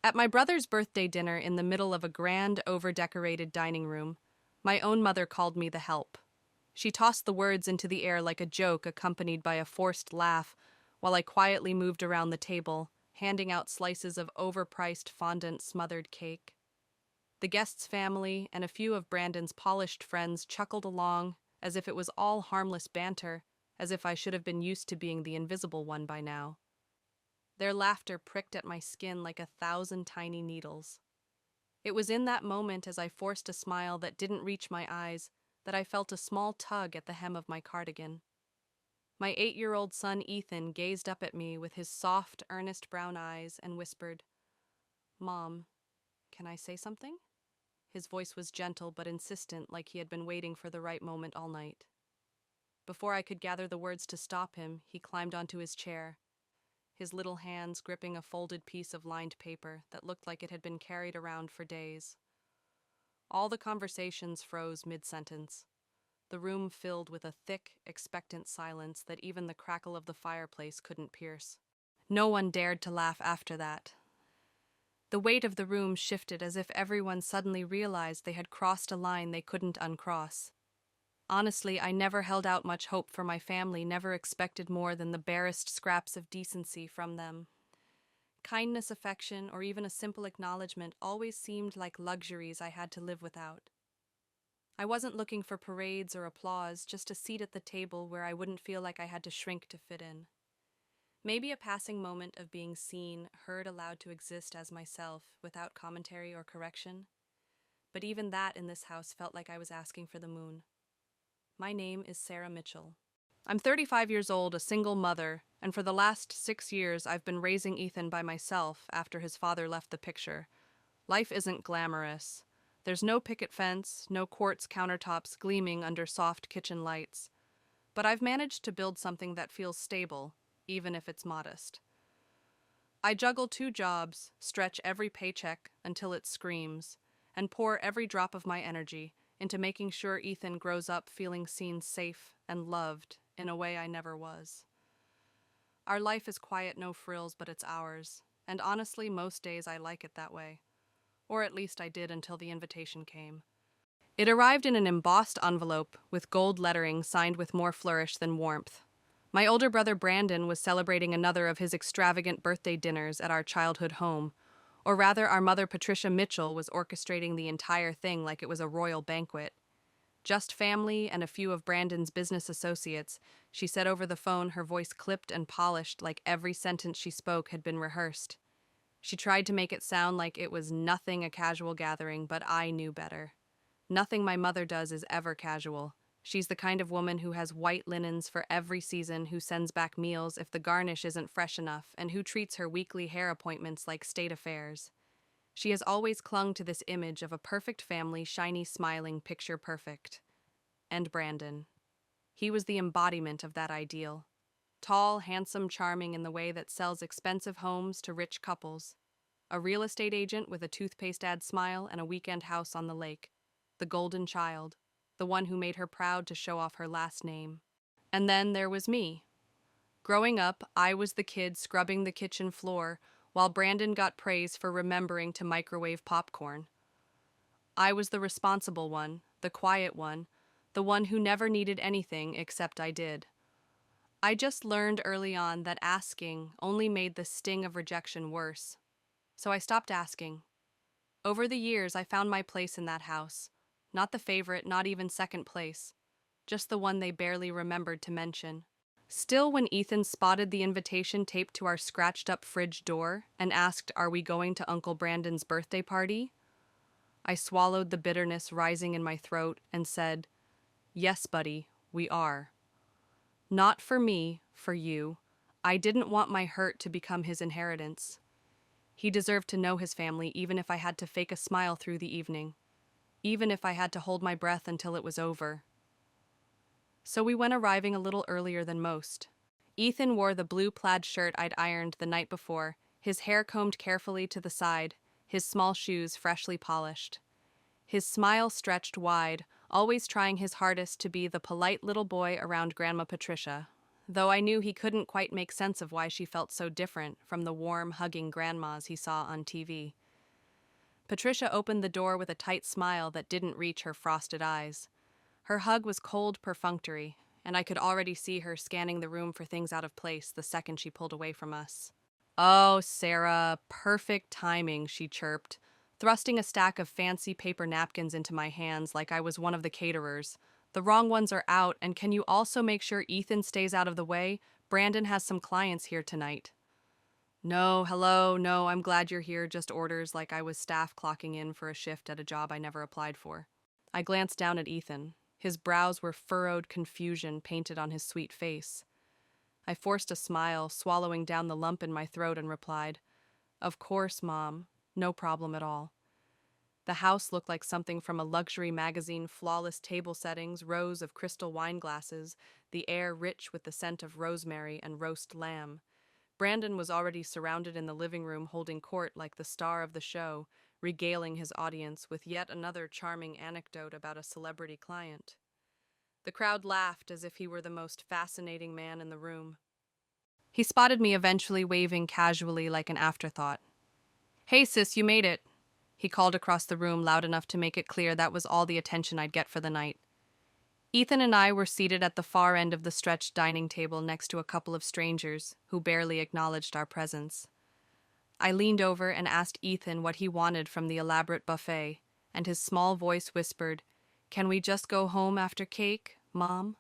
At my brother's birthday dinner in the middle of a grand, over-decorated dining room, my own mother called me the help. She tossed the words into the air like a joke accompanied by a forced laugh while I quietly moved around the table, handing out slices of overpriced fondant-smothered cake. The guest's family and a few of Brandon's polished friends chuckled along as if it was all harmless banter, as if I should have been used to being the invisible one by now. Their laughter pricked at my skin like 1,000 tiny needles. It was in that moment, as I forced a smile that didn't reach my eyes, that I felt a small tug at the hem of my cardigan. My 8-year-old son Ethan gazed up at me with his soft, earnest brown eyes and whispered, "Mom, can I say something?" His voice was gentle but insistent, like he had been waiting for the right moment all night. Before I could gather the words to stop him, he climbed onto his chair, his little hands gripping a folded piece of lined paper that looked like it had been carried around for days. All the conversations froze mid-sentence, the room filled with a thick, expectant silence that even the crackle of the fireplace couldn't pierce. No one dared to laugh after that. The weight of the room shifted as if everyone suddenly realized they had crossed a line they couldn't uncross. Honestly, I never held out much hope for my family, never expected more than the barest scraps of decency from them. Kindness, affection, or even a simple acknowledgement always seemed like luxuries I had to live without. I wasn't looking for parades or applause, just a seat at the table where I wouldn't feel like I had to shrink to fit in. Maybe a passing moment of being seen, heard, allowed to exist as myself, without commentary or correction. But even that in this house felt like I was asking for the moon. My name is Sarah Mitchell. I'm 35 years old, a single mother, and for the last 6 years I've been raising Ethan by myself after his father left the picture. Life isn't glamorous. There's no picket fence, no quartz countertops gleaming under soft kitchen lights. But I've managed to build something that feels stable, even if it's modest. I juggle 2 jobs, stretch every paycheck until it screams, and pour every drop of my energy into making sure Ethan grows up feeling seen safe and loved in a way I never was. Our life is quiet, no frills, but it's ours, and honestly, most days I like it that way. Or at least I did until the invitation came. It arrived in an embossed envelope with gold lettering signed with more flourish than warmth. My older brother Brandon was celebrating another of his extravagant birthday dinners at our childhood home, or rather our mother Patricia Mitchell was orchestrating the entire thing like it was a royal banquet. Just family and a few of Brandon's business associates, she said over the phone, her voice clipped and polished like every sentence she spoke had been rehearsed. She tried to make it sound like it was nothing a casual gathering, but I knew better. Nothing my mother does is ever casual. She's the kind of woman who has white linens for every season, who sends back meals if the garnish isn't fresh enough, and who treats her weekly hair appointments like state affairs. She has always clung to this image of a perfect family, shiny, smiling, picture perfect. And Brandon. He was the embodiment of that ideal. Tall, handsome, charming in the way that sells expensive homes to rich couples. A real estate agent with a toothpaste ad smile and a weekend house on the lake. The golden child. The one who made her proud to show off her last name. And then there was me. Growing up, I was the kid scrubbing the kitchen floor, while Brandon got praise for remembering to microwave popcorn. I was the responsible one, the quiet one, the one who never needed anything except I did. I just learned early on that asking only made the sting of rejection worse. So I stopped asking. Over the years, I found my place in that house. Not the favorite, not even second place. Just the one they barely remembered to mention. Still, when Ethan spotted the invitation taped to our scratched-up fridge door and asked, "Are we going to Uncle Brandon's birthday party?" I swallowed the bitterness rising in my throat and said, "Yes, buddy, we are." Not for me, for you. I didn't want my hurt to become his inheritance. He deserved to know his family, even if I had to fake a smile through the evening. Even if I had to hold my breath until it was over. So we went, arriving a little earlier than most. Ethan wore the blue plaid shirt I'd ironed the night before, his hair combed carefully to the side, his small shoes freshly polished. His smile stretched wide, always trying his hardest to be the polite little boy around Grandma Patricia. though I knew he couldn't quite make sense of why she felt so different from the warm, hugging grandmas he saw on TV. Patricia opened the door with a tight smile that didn't reach her frosted eyes. Her hug was cold, perfunctory, and I could already see her scanning the room for things out of place the second she pulled away from us. "Oh, Sarah, perfect timing," she chirped, thrusting a stack of fancy paper napkins into my hands like I was one of the caterers. "The wrong ones are out, and can you also make sure Ethan stays out of the way? Brandon has some clients here tonight." "No, hello, no, I'm glad you're here, just orders," like I was staff clocking in for a shift at a job I never applied for. I glanced down at Ethan. His brows were furrowed confusion painted on his sweet face. I forced a smile, swallowing down the lump in my throat, and replied, "Of course, Mom. No problem at all." The house looked like something from a luxury magazine, flawless table settings, rows of crystal wine glasses, the air rich with the scent of rosemary and roast lamb. Brandon was already surrounded in the living room holding court like the star of the show, regaling his audience with yet another charming anecdote about a celebrity client. The crowd laughed as if he were the most fascinating man in the room. He spotted me eventually, waving casually like an afterthought. "Hey sis, you made it," he called across the room loud enough to make it clear that was all the attention I'd get for the night. Ethan and I were seated at the far end of the stretched dining table next to a couple of strangers who barely acknowledged our presence. I leaned over and asked Ethan what he wanted from the elaborate buffet, and his small voice whispered, "Can we just go home after cake, Mom?"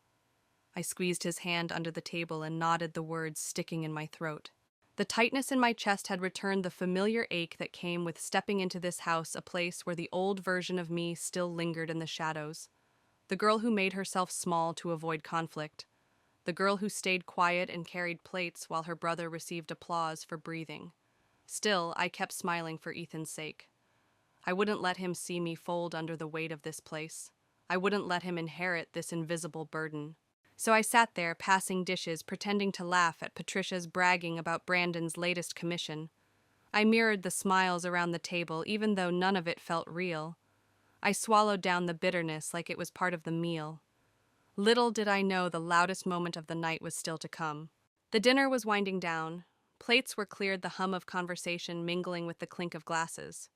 I squeezed his hand under the table and nodded, the words sticking in my throat. The tightness in my chest had returned the familiar ache that came with stepping into this house, a place where the old version of me still lingered in the shadows. The girl who made herself small to avoid conflict. The girl who stayed quiet and carried plates while her brother received applause for breathing. Still, I kept smiling for Ethan's sake. I wouldn't let him see me fold under the weight of this place. I wouldn't let him inherit this invisible burden. So I sat there, passing dishes, pretending to laugh at Patricia's bragging about Brandon's latest commission. I mirrored the smiles around the table, even though none of it felt real. I swallowed down the bitterness like it was part of the meal. Little did I know the loudest moment of the night was still to come. The dinner was winding down. Plates were cleared, the hum of conversation mingling with the clink of glasses.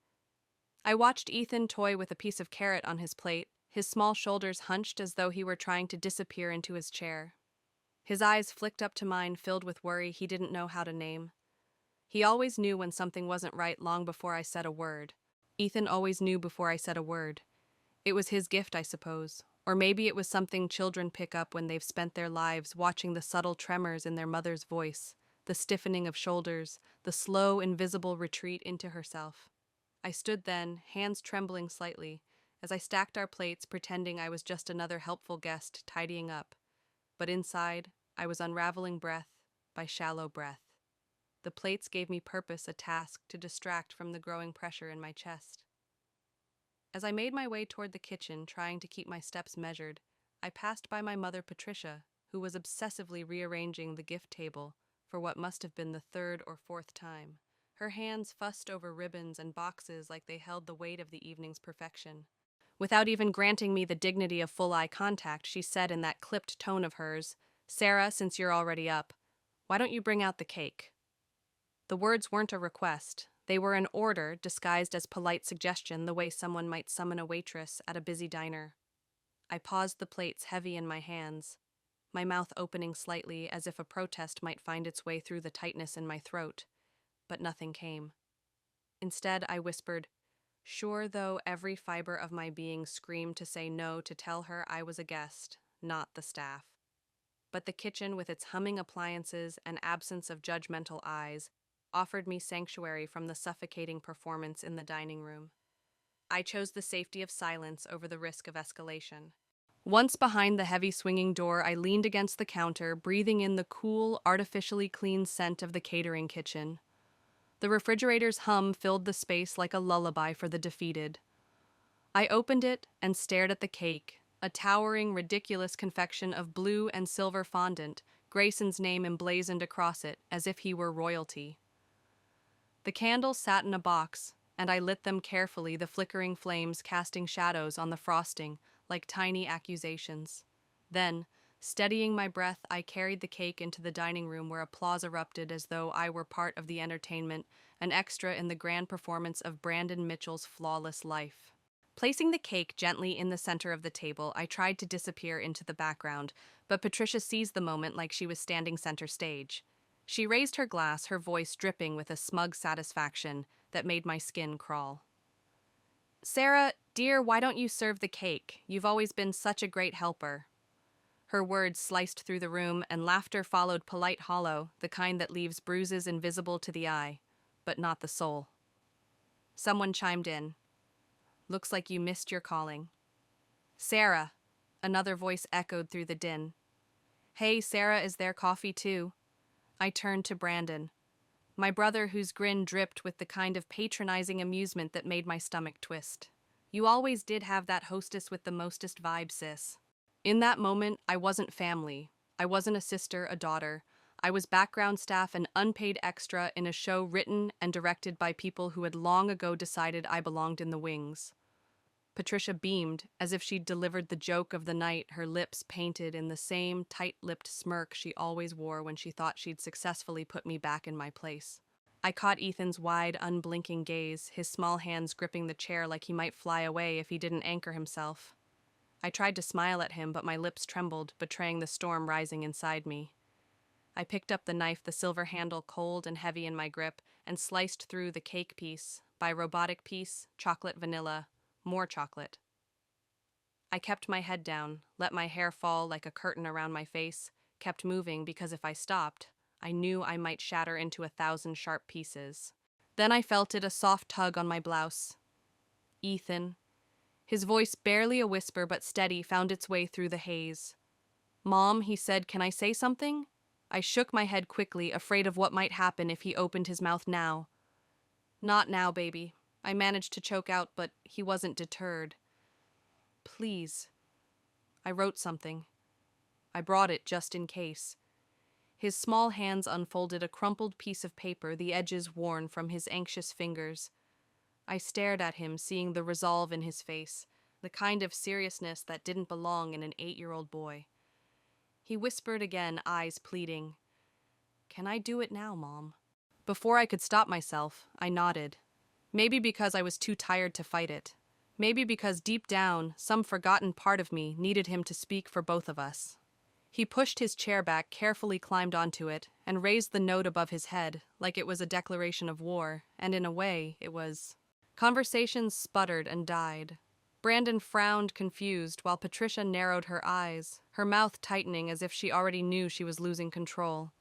I watched Ethan toy with a piece of carrot on his plate, his small shoulders hunched as though he were trying to disappear into his chair. His eyes flicked up to mine, filled with worry he didn't know how to name. He always knew when something wasn't right long before I said a word. Ethan always knew before I said a word. It was his gift, I suppose. Or maybe it was something children pick up when they've spent their lives watching the subtle tremors in their mother's voice, the stiffening of shoulders, the slow, invisible retreat into herself. I stood then, hands trembling slightly, as I stacked our plates, pretending I was just another helpful guest tidying up. But inside, I was unraveling breath by shallow breath. The plates gave me purpose, a task to distract from the growing pressure in my chest. As I made my way toward the kitchen, trying to keep my steps measured, I passed by my mother Patricia, who was obsessively rearranging the gift table for what must have been the third or fourth time. Her hands fussed over ribbons and boxes like they held the weight of the evening's perfection. Without even granting me the dignity of full eye contact, she said in that clipped tone of hers, "Sarah, since you're already up, why don't you bring out the cake?" The words weren't a request. They were an order disguised as polite suggestion, the way someone might summon a waitress at a busy diner. I paused, the plates heavy in my hands, my mouth opening slightly as if a protest might find its way through the tightness in my throat, but nothing came. Instead, I whispered, sure though every fiber of my being screamed to say no, to tell her I was a guest, not the staff. But the kitchen, with its humming appliances and absence of judgmental eyes, offered me sanctuary from the suffocating performance in the dining room. I chose the safety of silence over the risk of escalation. Once behind the heavy swinging door, I leaned against the counter, breathing in the cool, artificially clean scent of the catering kitchen. The refrigerator's hum filled the space like a lullaby for the defeated. I opened it and stared at the cake, a towering, ridiculous confection of blue and silver fondant, Grayson's name emblazoned across it as if he were royalty. The candles sat in a box, and I lit them carefully, the flickering flames casting shadows on the frosting like tiny accusations. Then, Steadying my breath, I carried the cake into the dining room where applause erupted as though I were part of the entertainment, an extra in the grand performance of Brandon Mitchell's flawless life. Placing the cake gently in the center of the table, I tried to disappear into the background, but Patricia seized the moment like she was standing center stage. She raised her glass, her voice dripping with a smug satisfaction that made my skin crawl. "Sarah, dear, why don't you serve the cake? You've always been such a great helper." Her words sliced through the room, and laughter followed, polite hollow, the kind that leaves bruises invisible to the eye, but not the soul. Someone chimed in. "Looks like you missed your calling." "Sarah," another voice echoed through the din. "Hey, Sarah, is there coffee too?" I turned to Brandon, my brother whose grin dripped with the kind of patronizing amusement that made my stomach twist. "You always did have that hostess with the mostest vibe, sis." In that moment, I wasn't family. I wasn't a sister, a daughter. I was background staff and unpaid extra in a show written and directed by people who had long ago decided I belonged in the wings. Patricia beamed, as if she'd delivered the joke of the night, her lips painted in the same tight-lipped smirk she always wore when she thought she'd successfully put me back in my place. I caught Ethan's wide, unblinking gaze, his small hands gripping the chair like he might fly away if he didn't anchor himself. I tried to smile at him, but my lips trembled, betraying the storm rising inside me. I picked up the knife, the silver handle cold and heavy in my grip, and sliced through the cake piece, by robotic piece, chocolate vanilla, more chocolate. I kept my head down, let my hair fall like a curtain around my face, kept moving because if I stopped, I knew I might shatter into 1,000 sharp pieces. Then I felt it, a soft tug on my blouse. "Ethan." His voice, barely a whisper but steady, found its way through the haze. "Mom," he said, "can I say something?" I shook my head quickly, afraid of what might happen if he opened his mouth now. "Not now, baby." I managed to choke out, but he wasn't deterred. "Please." I wrote something. I brought it just in case. His small hands unfolded a crumpled piece of paper, the edges worn from his anxious fingers. I stared at him, seeing the resolve in his face, the kind of seriousness that didn't belong in an 8-year-old boy. He whispered again, eyes pleading. "Can I do it now, Mom?" Before I could stop myself, I nodded. Maybe because I was too tired to fight it. Maybe because deep down, some forgotten part of me needed him to speak for both of us. He pushed his chair back, carefully climbed onto it, and raised the note above his head, like it was a declaration of war, and in a way, it was. Conversations sputtered and died. Brandon frowned, confused, while Patricia narrowed her eyes, her mouth tightening as if she already knew she was losing control.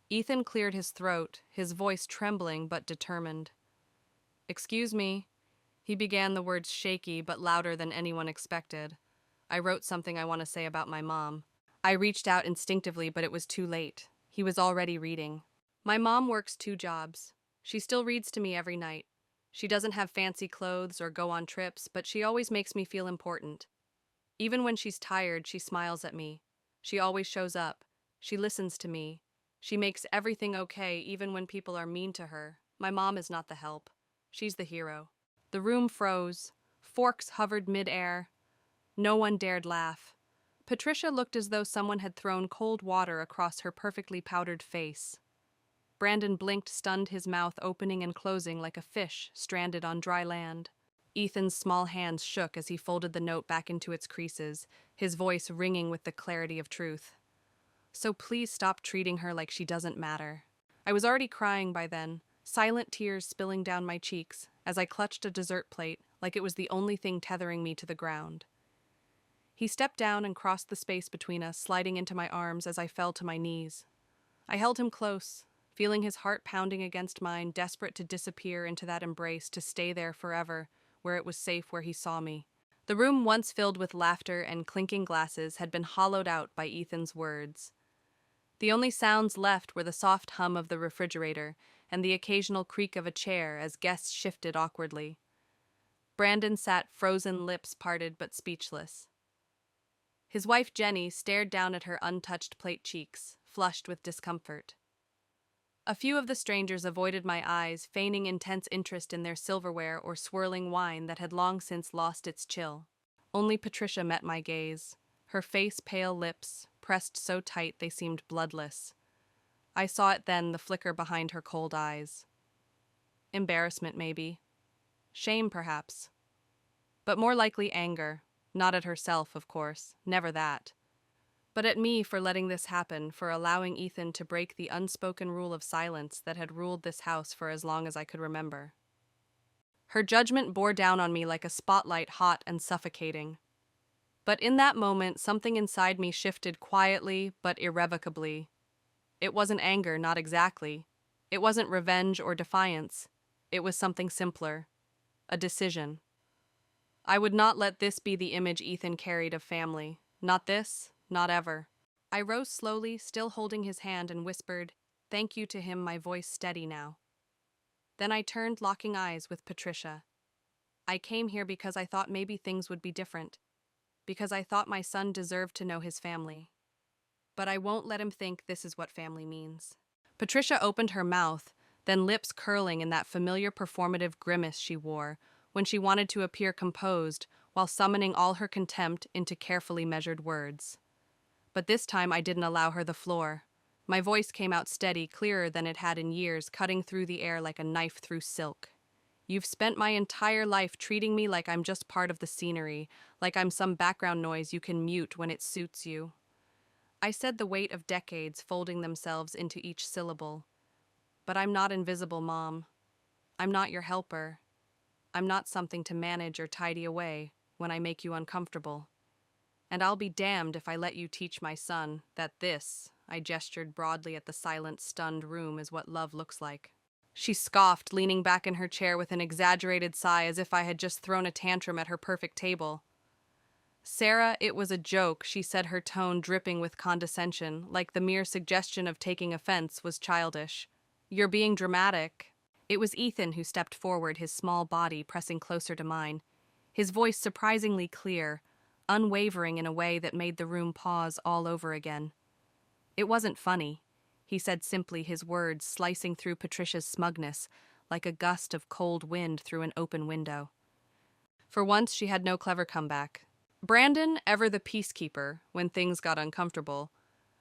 Ethan cleared his throat, his voice trembling but determined. "Excuse me." He began, the words shaky but louder than anyone expected. "I wrote something I want to say about my mom." I reached out instinctively, but it was too late. He was already reading. "My mom works 2 jobs. She still reads to me every night. She doesn't have fancy clothes or go on trips, but she always makes me feel important. Even when she's tired, she smiles at me. She always shows up. She listens to me. She makes everything okay, even when people are mean to her. My mom is not the help. She's the hero." The room froze. Forks hovered mid-air. No one dared laugh. Patricia looked as though someone had thrown cold water across her perfectly powdered face. Brandon blinked, stunned, his mouth opening and closing like a fish stranded on dry land. Ethan's small hands shook as he folded the note back into its creases, his voice ringing with the clarity of truth. "So please stop treating her like she doesn't matter." I was already crying by then, silent tears spilling down my cheeks as I clutched a dessert plate like it was the only thing tethering me to the ground. He stepped down and crossed the space between us, sliding into my arms as I fell to my knees. I held him close, feeling his heart pounding against mine, desperate to disappear into that embrace, to stay there forever, where it was safe, where he saw me. The room, once filled with laughter and clinking glasses, had been hollowed out by Ethan's words. The only sounds left were the soft hum of the refrigerator and the occasional creak of a chair as guests shifted awkwardly. Brandon sat, frozen, lips parted but speechless. His wife Jenny stared down at her untouched plate cheeks, flushed with discomfort. A few of the strangers avoided my eyes, feigning intense interest in their silverware or swirling wine that had long since lost its chill. Only Patricia met my gaze, her face, pale lips, pressed so tight they seemed bloodless. I saw it then, the flicker behind her cold eyes. Embarrassment, maybe. Shame, perhaps. But more likely anger. Not at herself, of course. Never that. But at me for letting this happen, for allowing Ethan to break the unspoken rule of silence that had ruled this house for as long as I could remember. Her judgment bore down on me like a spotlight, hot and suffocating. But in that moment, something inside me shifted quietly but irrevocably. It wasn't anger, not exactly. It wasn't revenge or defiance. It was something simpler. A decision. I would not let this be the image Ethan carried of family. Not this, not ever. I rose slowly, still holding his hand, and whispered, "Thank you," to him, my voice steady now. Then I turned, locking eyes with Patricia. I came here because I thought maybe things would be different, because I thought my son deserved to know his family. But I won't let him think this is what family means. Patricia opened her mouth, then lips curling in that familiar performative grimace she wore when she wanted to appear composed while summoning all her contempt into carefully measured words. But this time I didn't allow her the floor. My voice came out steady, clearer than it had in years, cutting through the air like a knife through silk. You've spent my entire life treating me like I'm just part of the scenery, like I'm some background noise you can mute when it suits you. I said, the weight of decades folding themselves into each syllable. But I'm not invisible, Mom. I'm not your helper. I'm not something to manage or tidy away when I make you uncomfortable. And I'll be damned if I let you teach my son that this, I gestured broadly at the silent, stunned room, is what love looks like. She scoffed, leaning back in her chair with an exaggerated sigh as if I had just thrown a tantrum at her perfect table. "Sarah, it was a joke," she said, her tone dripping with condescension, like the mere suggestion of taking offense was childish. "You're being dramatic." It was Ethan who stepped forward, his small body pressing closer to mine, his voice surprisingly clear, unwavering in a way that made the room pause all over again. "It wasn't funny," he said simply, his words slicing through Patricia's smugness like a gust of cold wind through an open window. For once, she had no clever comeback. Brandon, ever the peacekeeper when things got uncomfortable,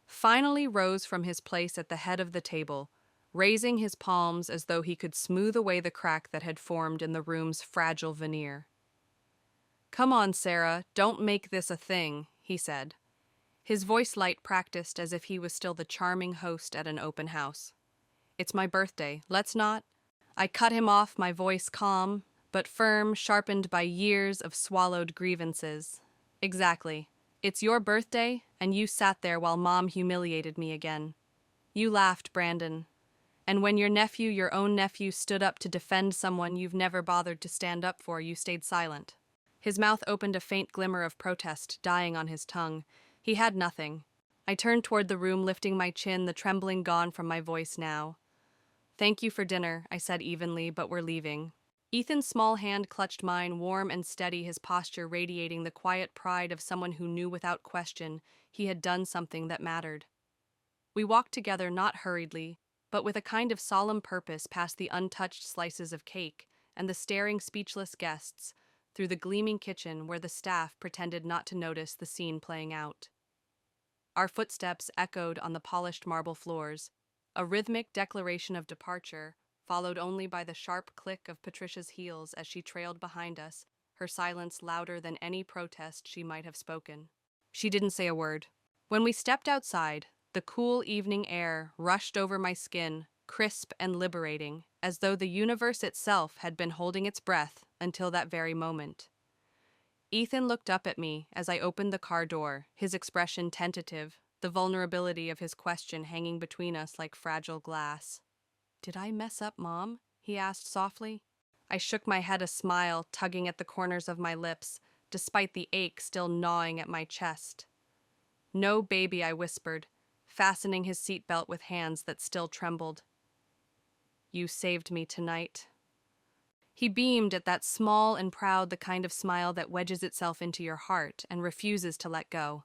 finally rose from his place at the head of the table, raising his palms as though he could smooth away the crack that had formed in the room's fragile veneer. "Come on, Sarah, don't make this a thing," he said, his voice light, practiced as if he was still the charming host at an open house. "It's my birthday, let's not—" I cut him off, my voice calm, but firm, sharpened by years of swallowed grievances. "Exactly. It's your birthday, and you sat there while Mom humiliated me again. You laughed, Brandon. And when your own nephew, stood up to defend someone you've never bothered to stand up for, you stayed silent." His mouth opened, a faint glimmer of protest dying on his tongue. He had nothing. I turned toward the room, lifting my chin, the trembling gone from my voice now. "Thank you for dinner," I said evenly, "but we're leaving." Ethan's small hand clutched mine, warm and steady, his posture radiating the quiet pride of someone who knew without question he had done something that mattered. We walked together, not hurriedly, but with a kind of solemn purpose, past the untouched slices of cake and the staring, speechless guests, through the gleaming kitchen where the staff pretended not to notice the scene playing out. Our footsteps echoed on the polished marble floors, a rhythmic declaration of departure, followed only by the sharp click of Patricia's heels as she trailed behind us, her silence louder than any protest she might have spoken. She didn't say a word. When we stepped outside, the cool evening air rushed over my skin, crisp and liberating, as though the universe itself had been holding its breath until that very moment. Ethan looked up at me as I opened the car door, his expression tentative, the vulnerability of his question hanging between us like fragile glass. "Did I mess up, Mom?" he asked softly. I shook my head, a smile tugging at the corners of my lips, despite the ache still gnawing at my chest. "No, baby," I whispered, fastening his seatbelt with hands that still trembled. "You saved me tonight." He beamed at that, small and proud, the kind of smile that wedges itself into your heart and refuses to let go.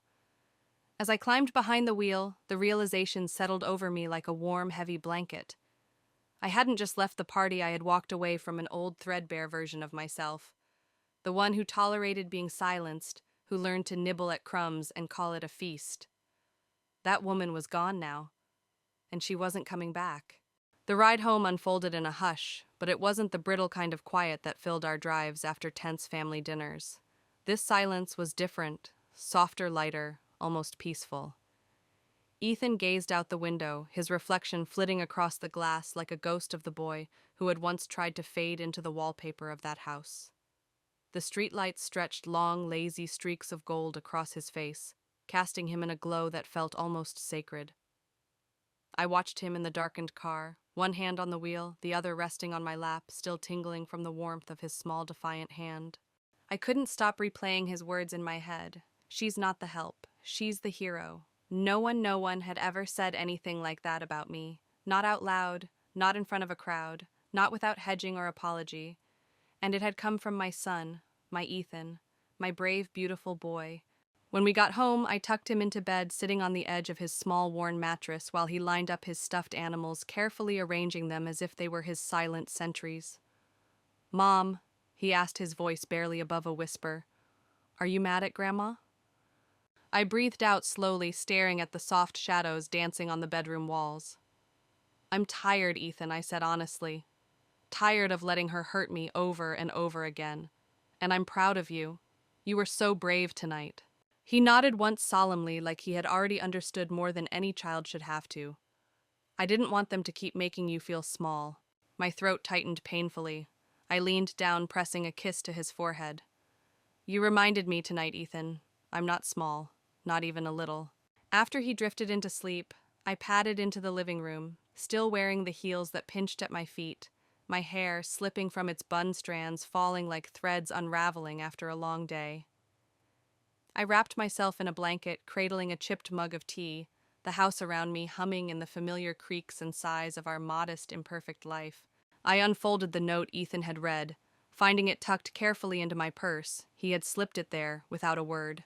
As I climbed behind the wheel, the realization settled over me like a warm, heavy blanket. I hadn't just left the party, I had walked away from an old, threadbare version of myself. The one who tolerated being silenced, who learned to nibble at crumbs and call it a feast. That woman was gone now, and she wasn't coming back. The ride home unfolded in a hush, but it wasn't the brittle kind of quiet that filled our drives after tense family dinners. This silence was different, softer, lighter, almost peaceful. Ethan gazed out the window, his reflection flitting across the glass like a ghost of the boy who had once tried to fade into the wallpaper of that house. The streetlights stretched long, lazy streaks of gold across his face, casting him in a glow that felt almost sacred. I watched him in the darkened car, one hand on the wheel, the other resting on my lap, still tingling from the warmth of his small, defiant hand. I couldn't stop replaying his words in my head. She's not the help. She's the hero. No one had ever said anything like that about me. Not out loud, not in front of a crowd, not without hedging or apology. And it had come from my son, my Ethan, my brave, beautiful boy. When we got home, I tucked him into bed, sitting on the edge of his small, worn mattress while he lined up his stuffed animals, carefully arranging them as if they were his silent sentries. "Mom," he asked, his voice barely above a whisper, "are you mad at Grandma?" I breathed out slowly, staring at the soft shadows dancing on the bedroom walls. "I'm tired, Ethan," I said honestly. "Tired of letting her hurt me over and over again. And I'm proud of you. You were so brave tonight." He nodded once solemnly, like he had already understood more than any child should have to. "I didn't want them to keep making you feel small." My throat tightened painfully. I leaned down, pressing a kiss to his forehead. "You reminded me tonight, Ethan. I'm not small. Not even a little." After he drifted into sleep, I padded into the living room, still wearing the heels that pinched at my feet, my hair slipping from its bun strands, falling like threads unraveling after a long day. I wrapped myself in a blanket, cradling a chipped mug of tea, the house around me humming in the familiar creaks and sighs of our modest, imperfect life. I unfolded the note Ethan had read, finding it tucked carefully into my purse. He had slipped it there, without a word.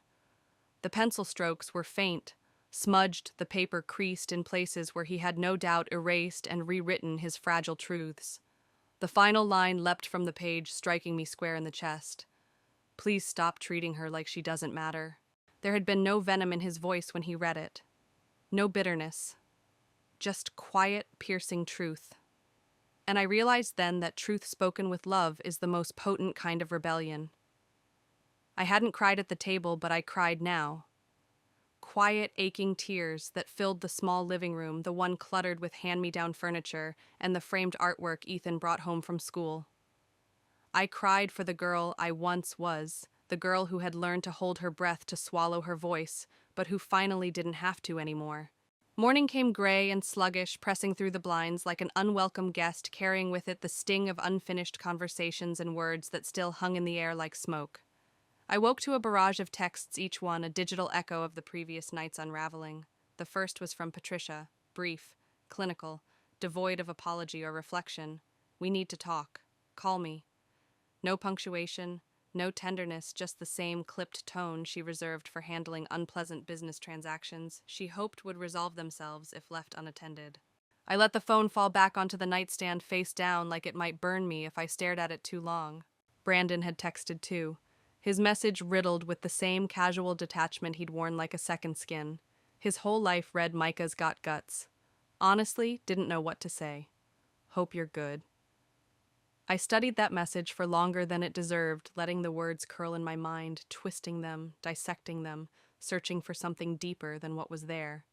The pencil strokes were faint, smudged, the paper creased in places where he had no doubt erased and rewritten his fragile truths. The final line leapt from the page, striking me square in the chest. "Please stop treating her like she doesn't matter." There had been no venom in his voice when he read it. No bitterness. Just quiet, piercing truth. And I realized then that truth spoken with love is the most potent kind of rebellion. I hadn't cried at the table, but I cried now. Quiet, aching tears that filled the small living room, the one cluttered with hand-me-down furniture and the framed artwork Ethan brought home from school. I cried for the girl I once was, the girl who had learned to hold her breath to swallow her voice, but who finally didn't have to anymore. Morning came gray and sluggish, pressing through the blinds like an unwelcome guest, carrying with it the sting of unfinished conversations and words that still hung in the air like smoke. I woke to a barrage of texts, each one a digital echo of the previous night's unraveling. The first was from Patricia, brief, clinical, devoid of apology or reflection. "We need to talk. Call me." No punctuation, no tenderness, just the same clipped tone she reserved for handling unpleasant business transactions she hoped would resolve themselves if left unattended. I let the phone fall back onto the nightstand face down like it might burn me if I stared at it too long. Brandon had texted too. His message riddled with the same casual detachment he'd worn like a second skin. His whole life read Micah's got guts. Honestly, didn't know what to say. "Hope you're good." I studied that message for longer than it deserved, letting the words curl in my mind, twisting them, dissecting them, searching for something deeper than what was there.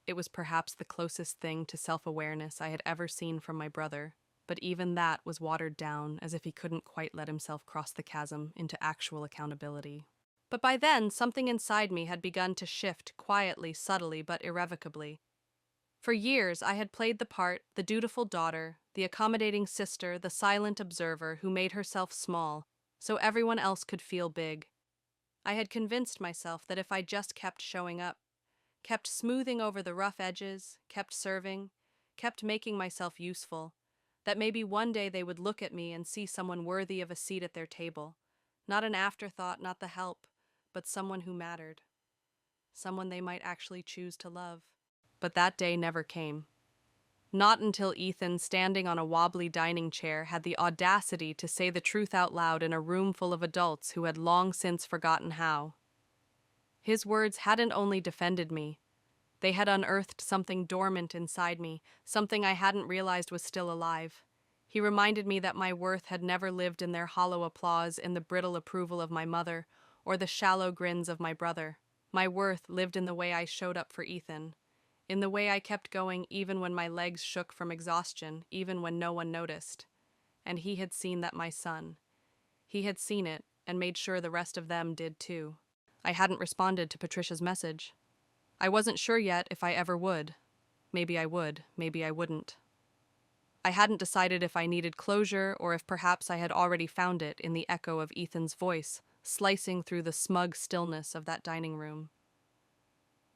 It was perhaps the closest thing to self-awareness I had ever seen from my brother, but even that was watered down as if he couldn't quite let himself cross the chasm into actual accountability. But by then, something inside me had begun to shift quietly, subtly, but irrevocably. For years, I had played the part, the dutiful daughter, the accommodating sister, the silent observer who made herself small, so everyone else could feel big. I had convinced myself that if I just kept showing up, kept smoothing over the rough edges, kept serving, kept making myself useful, that maybe one day they would look at me and see someone worthy of a seat at their table. Not an afterthought, not the help, but someone who mattered. Someone they might actually choose to love. But that day never came. Not until Ethan, standing on a wobbly dining chair, had the audacity to say the truth out loud in a room full of adults who had long since forgotten how. His words hadn't only defended me, They had unearthed something dormant inside me, something I hadn't realized was still alive. He reminded me that my worth had never lived in their hollow applause, in the brittle approval of my mother, or the shallow grins of my brother. My worth lived in the way I showed up for Ethan, in the way I kept going even when my legs shook from exhaustion, even when no one noticed. And he had seen that my son. He had seen it and made sure the rest of them did too. I hadn't responded to Patricia's message. I wasn't sure yet if I ever would. Maybe I would, maybe I wouldn't. I hadn't decided if I needed closure or if perhaps I had already found it in the echo of Ethan's voice, slicing through the smug stillness of that dining room.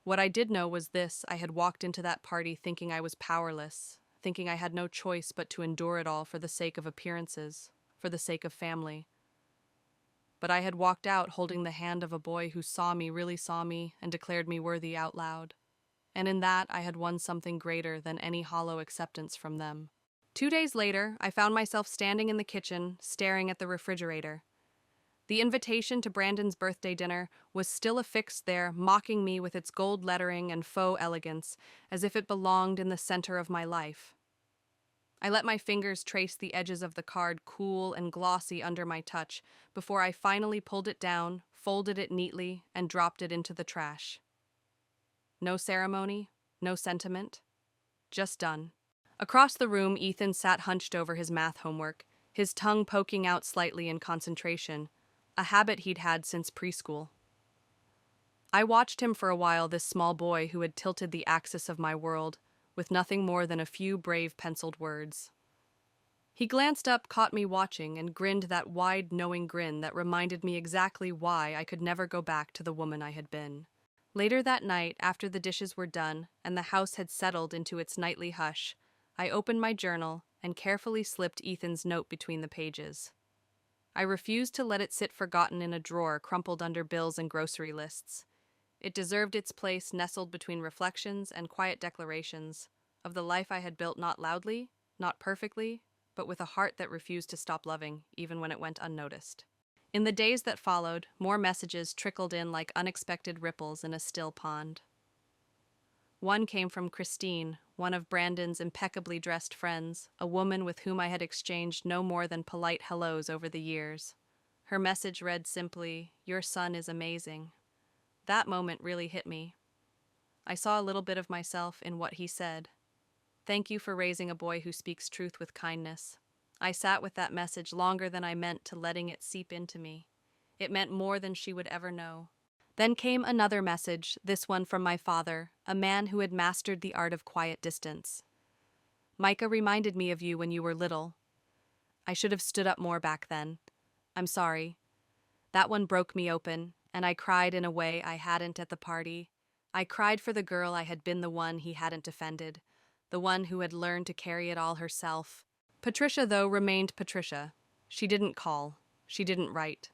What I did know was this: I had walked into that party thinking I was powerless, thinking I had no choice but to endure it all for the sake of appearances, for the sake of family. But I had walked out holding the hand of a boy who saw me, really saw me, and declared me worthy out loud. And in that I had won something greater than any hollow acceptance from them. 2 days later, I found myself standing in the kitchen, staring at the refrigerator. The invitation to Brandon's birthday dinner was still affixed there, mocking me with its gold lettering and faux elegance, as if it belonged in the center of my life. I let my fingers trace the edges of the card, cool and glossy under my touch, before I finally pulled it down, folded it neatly, and dropped it into the trash. No ceremony, no sentiment, just done. Across the room, Ethan sat hunched over his math homework, his tongue poking out slightly in concentration, a habit he'd had since preschool. I watched him for a while, this small boy who had tilted the axis of my world, with nothing more than a few brave penciled words. He glanced up, caught me watching, and grinned that wide, knowing grin that reminded me exactly why I could never go back to the woman I had been. Later that night, after the dishes were done and the house had settled into its nightly hush, I opened my journal and carefully slipped Ethan's note between the pages. I refused to let it sit forgotten in a drawer crumpled under bills and grocery lists. It deserved its place nestled between reflections and quiet declarations of the life I had built, not loudly, not perfectly, but with a heart that refused to stop loving, even when it went unnoticed. In the days that followed, more messages trickled in like unexpected ripples in a still pond. One came from Christine, one of Brandon's impeccably dressed friends, a woman with whom I had exchanged no more than polite hellos over the years. Her message read simply, "Your son is amazing." That moment really hit me. I saw a little bit of myself in what he said. Thank you for raising a boy who speaks truth with kindness. I sat with that message longer than I meant to, letting it seep into me. It meant more than she would ever know. Then came another message, this one from my father, a man who had mastered the art of quiet distance. Micah reminded me of you when you were little. I should have stood up more back then. I'm sorry. That one broke me open, and I cried in a way I hadn't at the party. I cried for the girl I had been, the one he hadn't defended, the one who had learned to carry it all herself. Patricia, though, remained Patricia. She didn't call. She didn't write.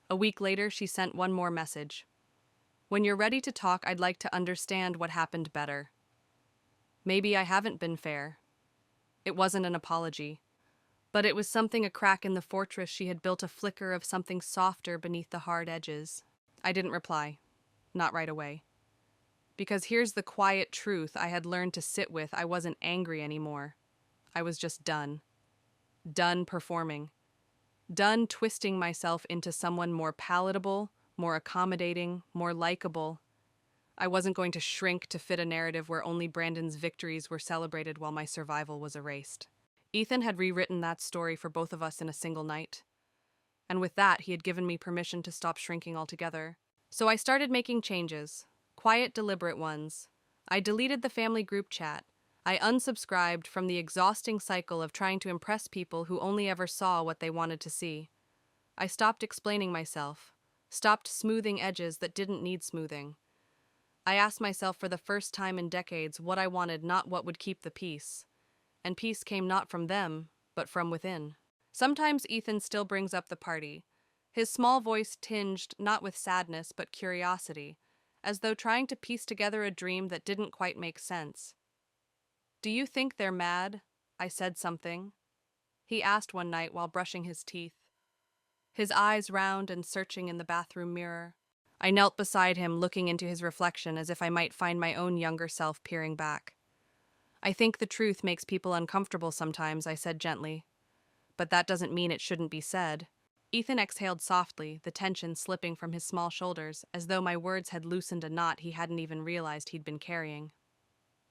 A week later, she sent one more message. When you're ready to talk, I'd like to understand what happened better. Maybe I haven't been fair. It wasn't an apology. But it was something, a crack in the fortress she had built, a flicker of something softer beneath the hard edges. I didn't reply. Not right away. Because here's the quiet truth I had learned to sit with: I wasn't angry anymore. I was just done. Done performing. Done twisting myself into someone more palatable, more accommodating, more likable. I wasn't going to shrink to fit a narrative where only Brandon's victories were celebrated while my survival was erased. Ethan had rewritten that story for both of us in a single night. And with that, he had given me permission to stop shrinking altogether. So I started making changes. Quiet, deliberate ones. I deleted the family group chat. I unsubscribed from the exhausting cycle of trying to impress people who only ever saw what they wanted to see. I stopped explaining myself. Stopped smoothing edges that didn't need smoothing. I asked myself for the first time in decades what I wanted, not what would keep the peace. And peace came not from them, but from within. Sometimes Ethan still brings up the party, his small voice tinged not with sadness but curiosity, as though trying to piece together a dream that didn't quite make sense. "Do you think they're mad?" I said something. He asked one night while brushing his teeth, his eyes round and searching in the bathroom mirror. I knelt beside him, looking into his reflection as if I might find my own younger self peering back. I think the truth makes people uncomfortable sometimes, I said gently. But that doesn't mean it shouldn't be said. Ethan exhaled softly, the tension slipping from his small shoulders, as though my words had loosened a knot he hadn't even realized he'd been carrying.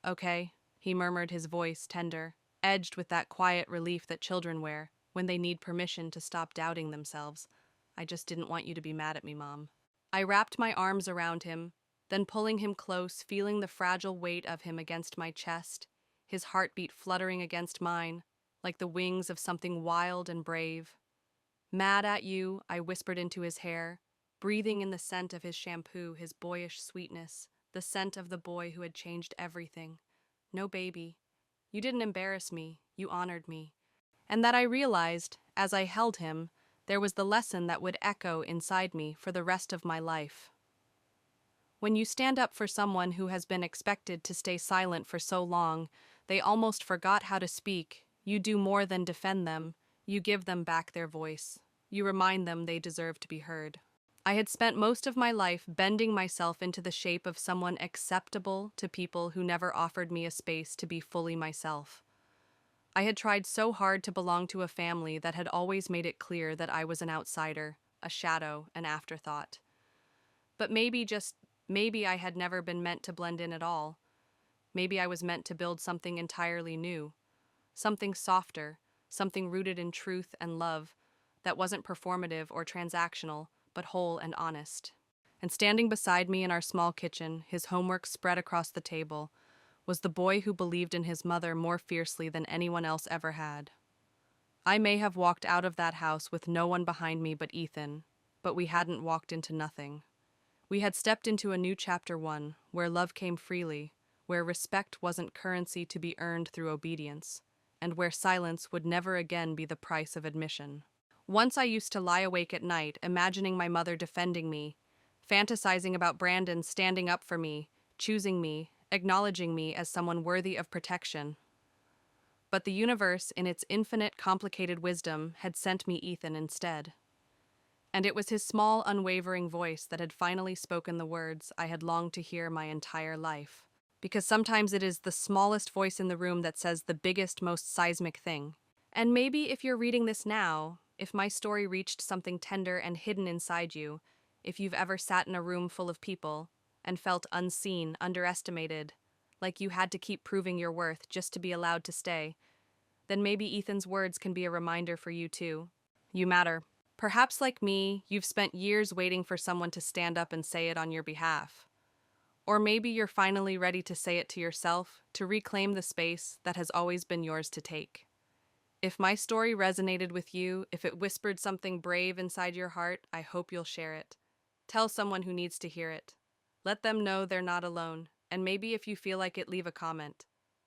Okay, he murmured, his voice tender, edged with that quiet relief that children wear when they need permission to stop doubting themselves. I just didn't want you to be mad at me, Mom. I wrapped my arms around him, then pulling him close, feeling the fragile weight of him against my chest, his heartbeat fluttering against mine, like the wings of something wild and brave. Mad at you, I whispered into his hair, breathing in the scent of his shampoo, his boyish sweetness, the scent of the boy who had changed everything. No, baby. You didn't embarrass me, you honored me. And that I realized, as I held him, there was the lesson that would echo inside me for the rest of my life. When you stand up for someone who has been expected to stay silent for so long, they almost forgot how to speak, you do more than defend them, you give them back their voice. You remind them they deserve to be heard. I had spent most of my life bending myself into the shape of someone acceptable to people who never offered me a space to be fully myself. I had tried so hard to belong to a family that had always made it clear that I was an outsider, a shadow, an afterthought. But maybe I had never been meant to blend in at all. Maybe I was meant to build something entirely new, something softer, something rooted in truth and love, that wasn't performative or transactional, but whole and honest. And standing beside me in our small kitchen, his homework spread across the table, was the boy who believed in his mother more fiercely than anyone else ever had. I may have walked out of that house with no one behind me but Ethan, but we hadn't walked into nothing. We had stepped into a new chapter 1, where love came freely, where respect wasn't currency to be earned through obedience, and where silence would never again be the price of admission. Once I used to lie awake at night, imagining my mother defending me, fantasizing about Brandon standing up for me, choosing me, acknowledging me as someone worthy of protection. But the universe, in its infinite, complicated wisdom, had sent me Ethan instead. And it was his small, unwavering voice that had finally spoken the words I had longed to hear my entire life. Because sometimes it is the smallest voice in the room that says the biggest, most seismic thing. And maybe if you're reading this now, if my story reached something tender and hidden inside you, if you've ever sat in a room full of people and felt unseen, underestimated, like you had to keep proving your worth just to be allowed to stay, then maybe Ethan's words can be a reminder for you too. You matter. Perhaps like me, you've spent years waiting for someone to stand up and say it on your behalf. Or maybe you're finally ready to say it to yourself, to reclaim the space that has always been yours to take. If my story resonated with you, if it whispered something brave inside your heart, I hope you'll share it. Tell someone who needs to hear it. Let them know they're not alone, and maybe if you feel like it, leave a comment.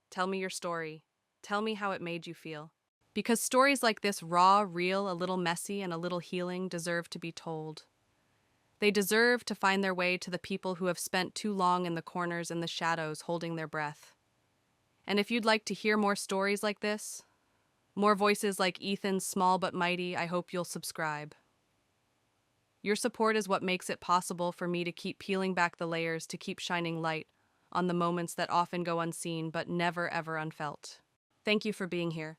Tell me your story. Tell me how it made you feel. Because stories like this, raw, real, a little messy, and a little healing, deserve to be told. They deserve to find their way to the people who have spent too long in the corners and the shadows holding their breath. And if you'd like to hear more stories like this, more voices like Ethan's small but mighty, I hope you'll subscribe. Your support is what makes it possible for me to keep peeling back the layers, to keep shining light on the moments that often go unseen but never ever unfelt. Thank you for being here.